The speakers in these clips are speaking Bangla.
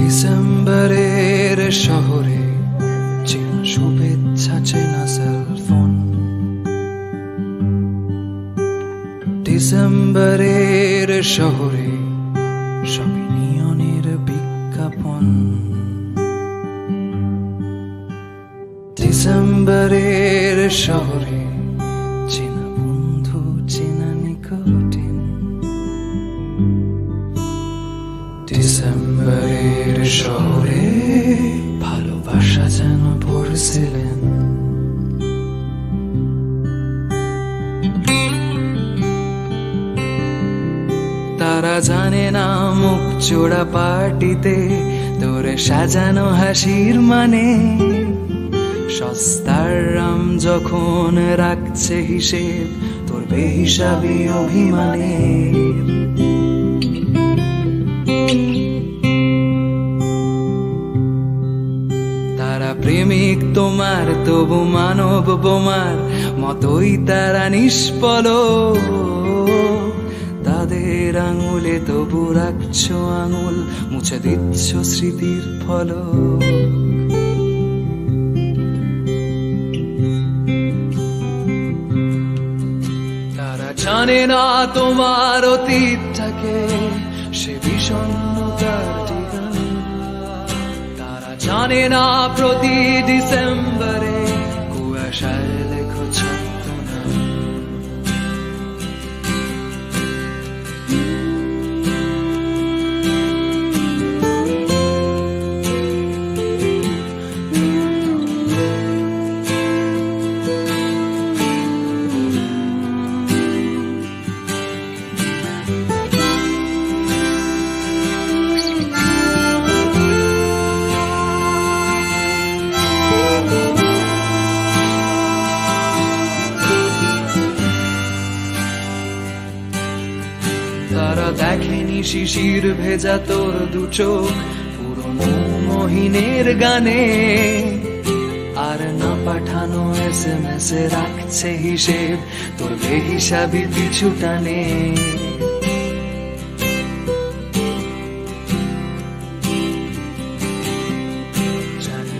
ডিসেম্বরের শহরে চেনা শুভেচ্ছা, চেনা সেলফোন। ডিসেম্বরের শহরে সবই নিয়নের বিজ্ঞাপন। ডিসেম্বরের শহরে চেনা বন্ধু, চেনা নিকটিন। ডিসেম্বরের শহরে ভালোবাসা যেন পড়ছিলেন। তারা জানে না মুখ চোরা পার্টিতে তোরে সাজানো হাসির মানে। সস্তার রাম যখন রাখছে হিসেব তোর বেহিসাবি অভিমানে। তারা প্রেমিক তোমার, তবু মানব বোমার মতোই তারা নিষ্পলক। তাদের আঙুলে তবু রাখছো আঙুল, মুছে দিচ্ছ স্মৃতির ফলক। তারা জানে না তোমার অতীতটাকে, সে বিষণ্ণতার ঠিকানা। তারা জানে না প্রতি ডিসেম্বরে কুয়াশায় লেখো ছদ্মনাম। তারা দেখেনি শিশির ভেজা তোর দু চোখ পুরনো মহিনের গানে। আর না পাঠানো SMS এ রাখছে হিসেব তোর বেহিসাবি পিছু টানে।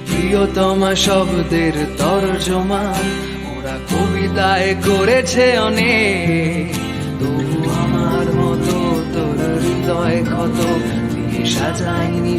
প্রিয়তমা শব্দের তর্জমা ওরা কবিতায় করেছে অনেক। তবু আমার মতো তোর হৃদয় ক্ষত দিয়ে সাজায়নি।